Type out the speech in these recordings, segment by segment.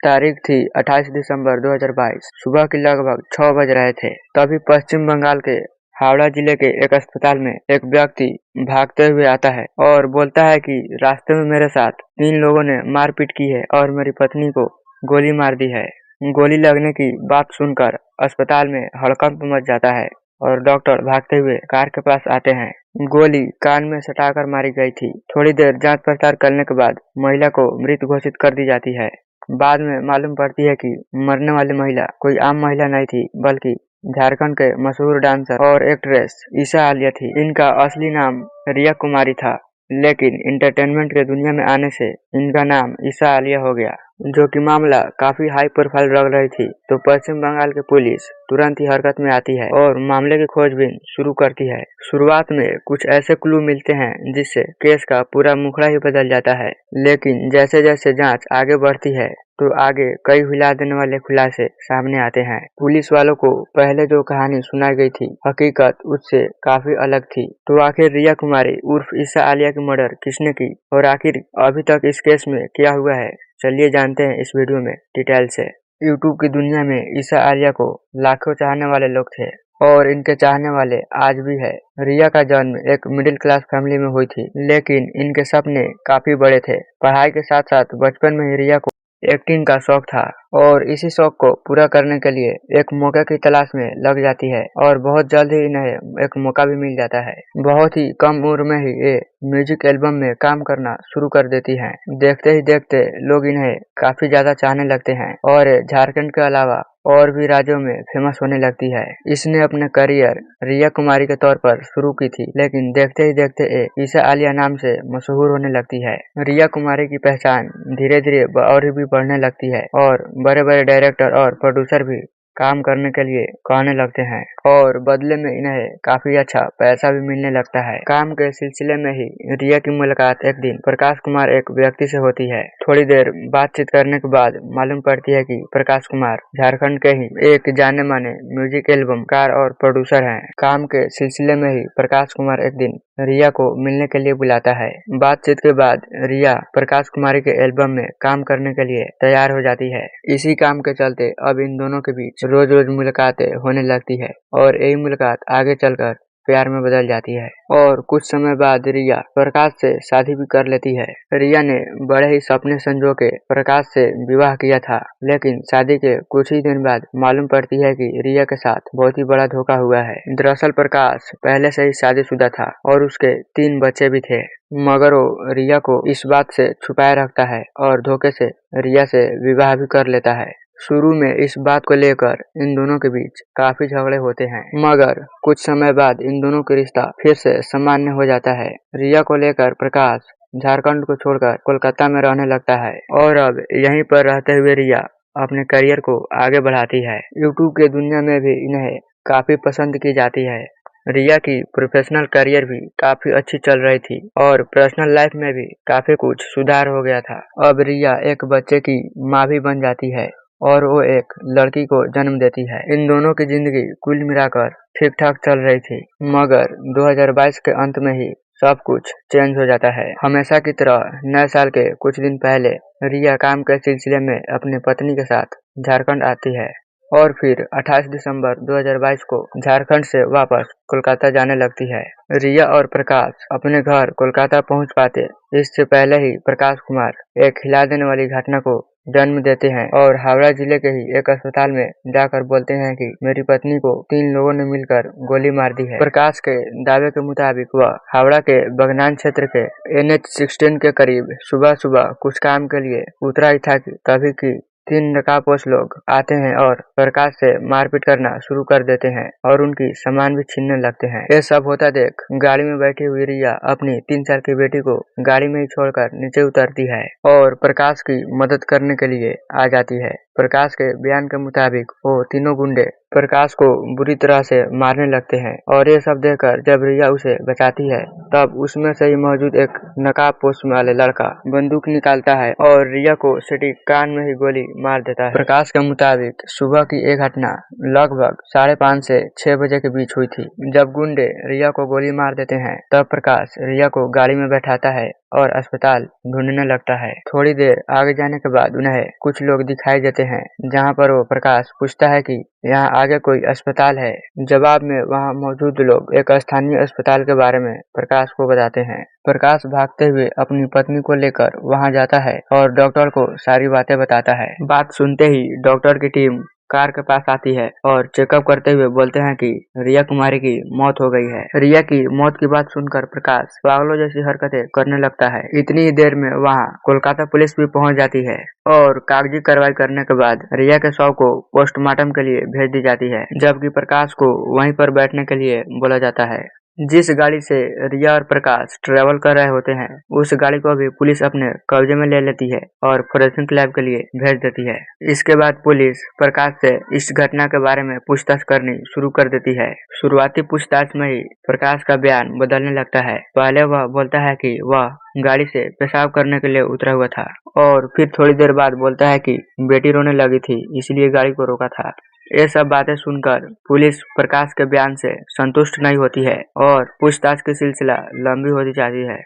तारीख थी 28 दिसंबर 2022। सुबह के लगभग 6 बज रहे थे। तभी पश्चिम बंगाल के हावड़ा जिले के एक अस्पताल में एक व्यक्ति भागते हुए आता है और बोलता है कि रास्ते में मेरे साथ 3 लोगों ने मारपीट की है और मेरी पत्नी को गोली मार दी है। गोली लगने की बात सुनकर अस्पताल में हड़कंप मच जाता है और डॉक्टर भागते हुए कार के पास आते हैं। गोली कान में सटाकर मारी गई थी। थोड़ी देर जांच पड़ताल करने के बाद महिला को मृत घोषित कर दी जाती है। बाद में मालूम पड़ती है कि मरने वाली महिला कोई आम महिला नहीं थी, बल्कि झारखंड के मशहूर डांसर और एक्ट्रेस ईशा आलिया थी। इनका असली नाम रिया कुमारी था, लेकिन एंटरटेनमेंट के दुनिया में आने से इनका नाम ईशा आलिया हो गया। जो कि मामला काफी हाई प्रोफाइल लग रही थी, तो पश्चिम बंगाल की पुलिस तुरंत ही हरकत में आती है और मामले की खोजबीन शुरू करती है। शुरुआत में कुछ ऐसे क्लू मिलते हैं जिससे केस का पूरा मुखड़ा ही बदल जाता है, लेकिन जैसे जैसे जांच आगे बढ़ती है तो आगे कई हिला देने वाले खुलासे सामने आते हैं। पुलिस वालों को पहले जो कहानी सुनाई गई थी, हकीकत उससे काफी अलग थी। तो आखिर रिया कुमारी उर्फ ईशा आलिया की मर्डर किसने की और आखिर अभी तक इस केस में क्या हुआ है, चलिए जानते हैं इस वीडियो में डिटेल से। यूट्यूब की दुनिया में ईशा आलिया को लाखों चाहने वाले लोग थे और इनके चाहने वाले आज भी है। रिया का जन्म एक मिडिल क्लास फैमिली में हुई थी, लेकिन इनके सपने काफी बड़े थे। पढ़ाई के साथ साथ बचपन में ही रिया को एक्टिंग का शौक था और इसी शौक को पूरा करने के लिए एक मौके की तलाश में लग जाती है और बहुत जल्द ही इन्हें एक मौका भी मिल जाता है। बहुत ही कम उम्र में ही ये म्यूजिक एल्बम में काम करना शुरू कर देती हैं। देखते ही देखते लोग इन्हें काफी ज्यादा चाहने लगते हैं और झारखंड के अलावा और भी राज्यों में फेमस होने लगती है। इसने अपने करियर रिया कुमारी के तौर पर शुरू की थी, लेकिन देखते ही देखते ये ईशा आलिया नाम से मशहूर होने लगती है। रिया कुमारी की पहचान धीरे धीरे और भी बढ़ने लगती है और बड़े बड़े डायरेक्टर और प्रोड्यूसर भी काम करने के लिए कहने लगते हैं और बदले में इन्हें काफी अच्छा पैसा भी मिलने लगता है। काम के सिलसिले में ही रिया की मुलाकात एक दिन प्रकाश कुमार एक व्यक्ति से होती है। थोड़ी देर बातचीत करने के बाद मालूम पड़ती है कि प्रकाश कुमार झारखंड के ही एक जाने माने म्यूजिक एल्बम कार और प्रोड्यूसर हैं। काम के सिलसिले में ही प्रकाश कुमार एक दिन रिया को मिलने के लिए बुलाता है। बातचीत के बाद रिया प्रकाश कुमारी के एल्बम में काम करने के लिए तैयार हो जाती है। इसी काम के चलते अब इन दोनों के बीच रोज रोज मुलाकातें होने लगती है और यही मुलाकात आगे चलकर प्यार में बदल जाती है और कुछ समय बाद रिया प्रकाश से शादी भी कर लेती है। रिया ने बड़े ही सपने संजो के प्रकाश से विवाह किया था, लेकिन शादी के कुछ ही दिन बाद मालूम पड़ती है कि रिया के साथ बहुत ही बड़ा धोखा हुआ है। दरअसल प्रकाश पहले से ही शादीशुदा था और उसके 3 बच्चे भी थे, मगर वो रिया को इस बात से छुपाए रखता है और धोखे से रिया से विवाह भी कर लेता है। शुरू में इस बात को लेकर इन दोनों के बीच काफी झगड़े होते हैं, मगर कुछ समय बाद इन दोनों का रिश्ता फिर से सामान्य हो जाता है। रिया को लेकर प्रकाश झारखंड को छोड़कर कोलकाता में रहने लगता है और अब यहीं पर रहते हुए रिया अपने करियर को आगे बढ़ाती है। यूट्यूब के दुनिया में भी इन्हें काफी पसंद की जाती है। रिया की प्रोफेशनल करियर भी काफी अच्छी चल रही थी और पर्सनल लाइफ में भी काफी कुछ सुधार हो गया था। अब रिया एक बच्चे की माँ भी बन जाती है और वो एक लड़की को जन्म देती है। इन दोनों की जिंदगी कुल मिलाकर ठीक ठाक चल रही थी, मगर 2022 के अंत में ही सब कुछ चेंज हो जाता है। हमेशा की तरह नए साल के कुछ दिन पहले रिया काम के सिलसिले में अपने पत्नी के साथ झारखंड आती है और फिर 28 दिसंबर 2022 को झारखंड से वापस कोलकाता जाने लगती है। रिया और प्रकाश अपने घर कोलकाता पहुंच पाते इससे पहले ही प्रकाश कुमार एक हिला देने वाली घटना को जन्म देते हैं और हावड़ा जिले के ही एक अस्पताल में जाकर बोलते हैं कि मेरी पत्नी को 3 लोगों ने मिलकर गोली मार दी है। प्रकाश के दावे के मुताबिक वह हावड़ा के बगनान क्षेत्र के NH-16 के करीब सुबह सुबह कुछ काम के लिए उतरा ही था कि तभी की 3 नकाबपोश लोग आते हैं और प्रकाश से मारपीट करना शुरू कर देते हैं और उनकी सामान भी छीनने लगते हैं। ये सब होता देख गाड़ी में बैठी हुई रिया अपनी 3 साल की बेटी को गाड़ी में ही छोड़कर नीचे उतरती है और प्रकाश की मदद करने के लिए आ जाती है। प्रकाश के बयान के मुताबिक वो तीनों गुंडे प्रकाश को बुरी तरह से मारने लगते हैं और ये सब देखकर जब रिया उसे बचाती है, तब उसमें से ही मौजूद एक नकाबपोश वाले लड़का बंदूक निकालता है और रिया को सटीक कान में ही गोली मार देता है। प्रकाश के मुताबिक सुबह की एक घटना लगभग 5:30 से 6 बजे के बीच हुई थी। जब गुंडे रिया को गोली मार देते हैं, तब प्रकाश रिया को गाड़ी में बैठाता है और अस्पताल ढूंढने लगता है। थोड़ी देर आगे जाने के बाद उन्हें कुछ लोग दिखाई देते हैं, जहां पर वो प्रकाश पूछता है कि यहाँ आगे कोई अस्पताल है। जवाब में वहां मौजूद लोग एक स्थानीय अस्पताल के बारे में प्रकाश को बताते हैं। प्रकाश भागते हुए अपनी पत्नी को लेकर वहां जाता है और डॉक्टर को सारी बातें बताता है। बात सुनते ही डॉक्टर की टीम कार के पास आती है और चेकअप करते हुए बोलते हैं कि रिया कुमारी की मौत हो गई है। रिया की मौत की बात सुनकर प्रकाश पागलों जैसी हरकतें करने लगता है। इतनी ही देर में वहां कोलकाता पुलिस भी पहुंच जाती है और कागजी कार्रवाई करने के बाद रिया के शव को पोस्टमार्टम के लिए भेज दी जाती है, जबकि प्रकाश को वहीं पर बैठने के लिए बोला जाता है। जिस गाड़ी से रिया और प्रकाश ट्रेवल कर रहे होते हैं, उस गाड़ी को भी पुलिस अपने कब्जे में ले लेती है और फोरेंसिक लैब के लिए भेज देती है। इसके बाद पुलिस प्रकाश से इस घटना के बारे में पूछताछ करनी शुरू कर देती है। शुरुआती पूछताछ में ही प्रकाश का बयान बदलने लगता है। पहले वह बोलता है कि वह गाड़ी से पेशाब करने के लिए उतरा हुआ था और फिर थोड़ी देर बाद बोलता है कि बेटी रोने लगी थी, इसलिए गाड़ी को रोका था। ये सब बातें सुनकर पुलिस प्रकाश के बयान से संतुष्ट नहीं होती है और पूछताछ की सिलसिला लंबी होती जाती है।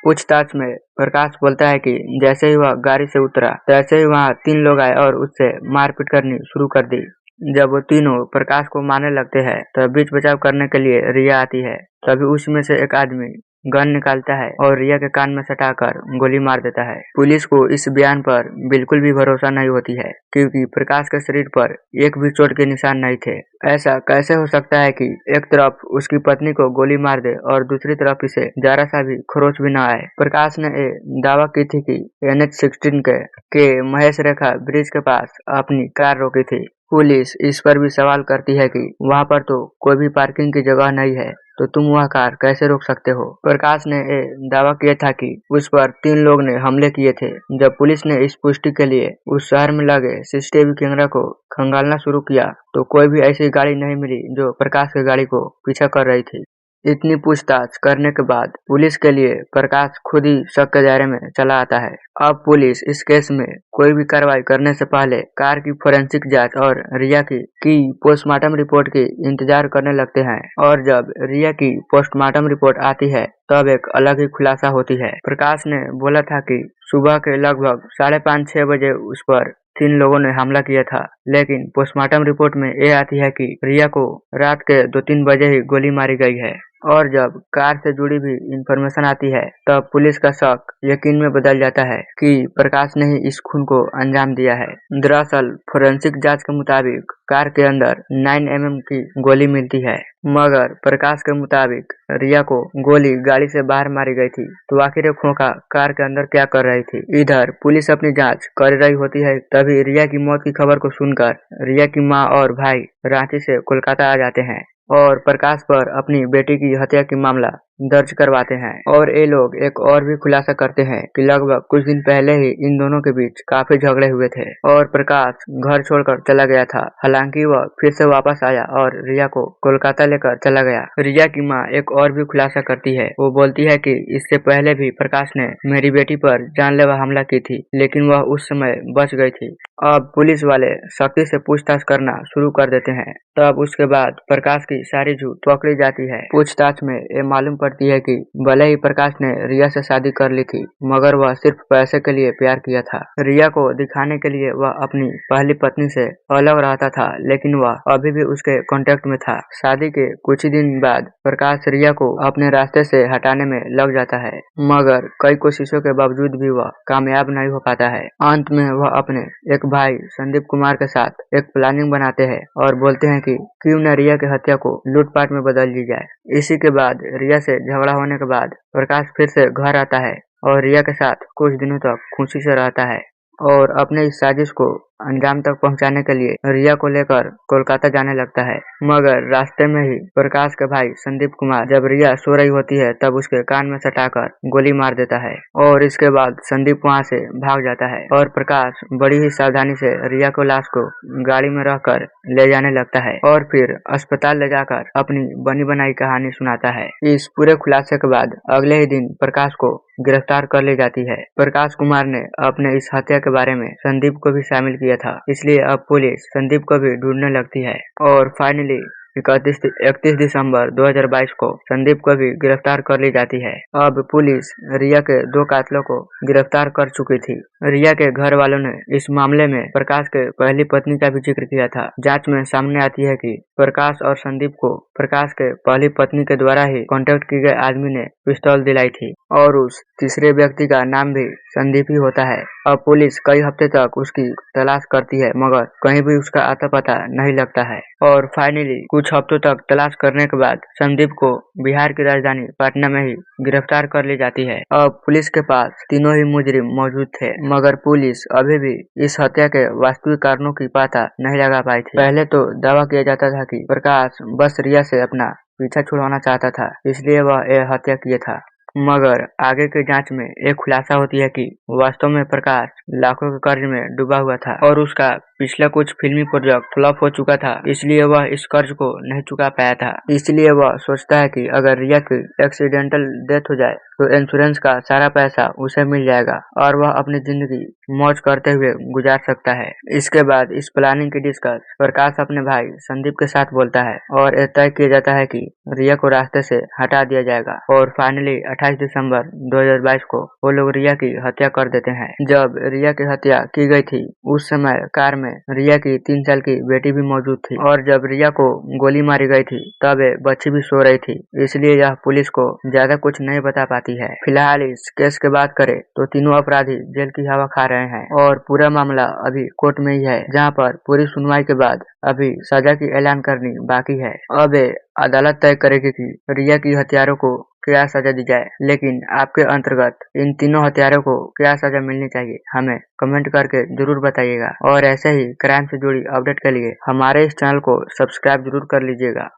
पूछताछ में प्रकाश बोलता है कि जैसे ही वह गाड़ी से उतरा, तैसे ही वहां 3 लोग आए और उससे मारपीट करनी शुरू कर दी। जब वो तीनों प्रकाश को मारने लगते हैं, तब बीच बचाव करने के लिए रिया आती है। तभी उसमें से एक आदमी गन निकालता है और रिया के कान में सटाकर गोली मार देता है। पुलिस को इस बयान पर बिल्कुल भी भरोसा नहीं होती है, क्योंकि प्रकाश के शरीर पर एक भी चोट के निशान नहीं थे। ऐसा कैसे हो सकता है कि एक तरफ उसकी पत्नी को गोली मार दे और दूसरी तरफ इसे जरा सा भी खरोच भी न आए। प्रकाश ने दावा की थी कि NH-16 के महेश रेखा ब्रिज के पास अपनी कार रोकी थी। पुलिस इस पर भी सवाल करती है कि वहां पर तो कोई भी पार्किंग की जगह नहीं है, तो तुम वह कार कैसे रोक सकते हो। प्रकाश ने दावा किया था कि उस पर 3 लोग ने हमले किए थे। जब पुलिस ने इस पुष्टि के लिए उस शहर में लगे CCTV कैमरा को खंगालना शुरू किया, तो कोई भी ऐसी गाड़ी नहीं मिली जो प्रकाश की गाड़ी को पीछा कर रही थी। इतनी पूछताछ करने के बाद पुलिस के लिए प्रकाश खुद ही शक के दायरे में चला आता है। अब पुलिस इस केस में कोई भी कार्रवाई करने से पहले कार की फोरेंसिक जांच और रिया की पोस्टमार्टम रिपोर्ट की इंतजार करने लगते हैं। और जब रिया की पोस्टमार्टम रिपोर्ट आती है, तब एक अलग ही खुलासा होती है। प्रकाश ने बोला था कि सुबह के लगभग 5:30-6 बजे उस पर 3 लोगों ने हमला किया था, लेकिन पोस्टमार्टम रिपोर्ट में ये आती है कि रिया को रात के 2-3 बजे ही गोली मारी गई है। और जब कार से जुड़ी भी इंफॉर्मेशन आती है, तब पुलिस का शक यकीन में बदल जाता है कि प्रकाश ने ही इस खून को अंजाम दिया है। दरअसल फोरेंसिक जांच के मुताबिक कार के अंदर 9 mm की गोली मिलती है, मगर प्रकाश के मुताबिक रिया को गोली गाड़ी से बाहर मारी गई थी, तो आखिर खोखा कार के अंदर क्या कर रही थी। इधर पुलिस अपनी जांच कर रही होती है, तभी रिया की मौत की खबर को सुनकर रिया की मां और भाई रांची से कोलकाता आ जाते हैं और प्रकाश पर अपनी बेटी की हत्या की मामला दर्ज करवाते हैं। और ये लोग एक और भी खुलासा करते हैं कि लगभग कुछ दिन पहले ही इन दोनों के बीच काफी झगड़े हुए थे और प्रकाश घर छोड़कर चला गया था। हालांकि वह फिर से वापस आया और रिया को कोलकाता लेकर चला गया। रिया की मां एक और भी खुलासा करती है। वो बोलती है कि इससे पहले भी प्रकाश ने मेरी बेटी पर जानलेवा हमला की थी, लेकिन वह उस समय बच गई थी। अब पुलिस वाले सख्ती से पूछताछ करना शुरू कर देते हैं। तब उसके बाद प्रकाश की सारी झूठ पकड़ी जाती है। पूछताछ में ये मालूम पड़ती है कि भले ही प्रकाश ने रिया से शादी कर ली थी, मगर वह सिर्फ पैसे के लिए प्यार किया था। रिया को दिखाने के लिए वह अपनी पहली पत्नी से अलग रहता था, लेकिन वह अभी भी उसके कांटेक्ट में था। शादी के कुछ ही दिन बाद प्रकाश रिया को अपने रास्ते से हटाने में लग जाता है, मगर कई कोशिशों के बावजूद भी वह कामयाब नहीं हो पाता है। अंत में वह अपने एक भाई संदीप कुमार के साथ एक प्लानिंग बनाते हैं और बोलते हैं कि क्यों न रिया की हत्या को लूटपाट में बदल दी जाए। इसी के बाद रिया से झगड़ा होने के बाद प्रकाश फिर से घर आता है और रिया के साथ कुछ दिनों तक खुशी से रहता है और अपने इस साजिश को अंजाम तक पहुंचाने के लिए रिया को लेकर कोलकाता जाने लगता है। मगर रास्ते में ही प्रकाश के भाई संदीप कुमार जब रिया सो रही होती है, तब उसके कान में सटाकर गोली मार देता है और इसके बाद संदीप वहां से भाग जाता है और प्रकाश बड़ी ही सावधानी से रिया को लाश को गाड़ी में रखकर ले जाने लगता है और फिर अस्पताल ले जाकर अपनी बनी बनाई कहानी सुनाता है। इस पूरे खुलासे के बाद अगले ही दिन प्रकाश को गिरफ्तार कर ली जाती है। प्रकाश कुमार ने अपने इस हत्या के बारे में संदीप को भी शामिल किया था, इसलिए अब पुलिस संदीप को भी ढूंढने लगती है और फाइनली 31 दिसंबर 2022 को संदीप को भी गिरफ्तार कर ली जाती है। अब पुलिस रिया के 2 कातिलों को गिरफ्तार कर चुकी थी। रिया के घर वालों ने इस मामले में प्रकाश के पहली पत्नी का भी जिक्र किया था। जांच में सामने आती है कि प्रकाश और संदीप को प्रकाश के पहली पत्नी के द्वारा ही कांटेक्ट की गए आदमी ने पिस्तौल दिलाई थी और उस तीसरे व्यक्ति का नाम भी संदीप ही होता है। अब पुलिस कई हफ्ते तक उसकी तलाश करती है मगर कहीं भी उसका आता पता नहीं लगता है और फाइनली कुछ हफ्तों तक तलाश करने के बाद संदीप को बिहार की राजधानी पटना में ही गिरफ्तार कर ली जाती है। अब पुलिस के पास तीनों ही मुजरिम मौजूद थे मगर पुलिस अभी भी इस हत्या के वास्तविक कारणों की पता नहीं लगा पाई थी। पहले तो दावा किया जाता था कि प्रकाश बस रिया से अपना पीछा छुड़वाना चाहता था, इसलिए वह यह हत्या किया था। मगर आगे की जांच में एक खुलासा होती है कि वास्तव में प्रकाश लाखों के कर्ज में डूबा हुआ था और उसका पिछला कुछ फिल्मी प्रोजेक्ट फ्लॉप हो चुका था, इसलिए वह इस कर्ज को नहीं चुका पाया था। इसलिए वह सोचता है कि अगर रिया की एक्सीडेंटल डेथ हो जाए तो इंश्योरेंस का सारा पैसा उसे मिल जाएगा और वह अपनी जिंदगी मौज करते हुए गुजार सकता है। इसके बाद इस प्लानिंग की डिस्कस प्रकाश अपने भाई संदीप के साथ बोलता है और यह तय किया जाता है कि रिया को रास्ते से हटा दिया जाएगा और फाइनली 28 दिसंबर 2022 को वो लोग रिया की हत्या कर देते हैं। जब रिया की हत्या की गई थी उस समय कार में रिया की 3 साल की बेटी भी मौजूद थी और जब रिया को गोली मारी गई थी तब बच्ची भी सो रही थी, इसलिए यह पुलिस को ज्यादा कुछ नहीं बता पाती है। फिलहाल इस केस की बात करें तो तीनों अपराधी जेल की हवा खा रहे हैं और पूरा मामला अभी कोर्ट में ही है, जहां पर पूरी सुनवाई के बाद अभी सजा की ऐलान करनी बाकी है। अब अदालत तय करेगी कि रिया की हत्यारों को क्या सजा दी जाए, लेकिन आपके अंतर्गत इन तीनों हत्यारों को क्या सजा मिलनी चाहिए हमें कमेंट करके जरूर बताइएगा और ऐसे ही क्राइम से जुड़ी अपडेट के लिए हमारे इस चैनल को सब्सक्राइब जरूर कर लीजिएगा।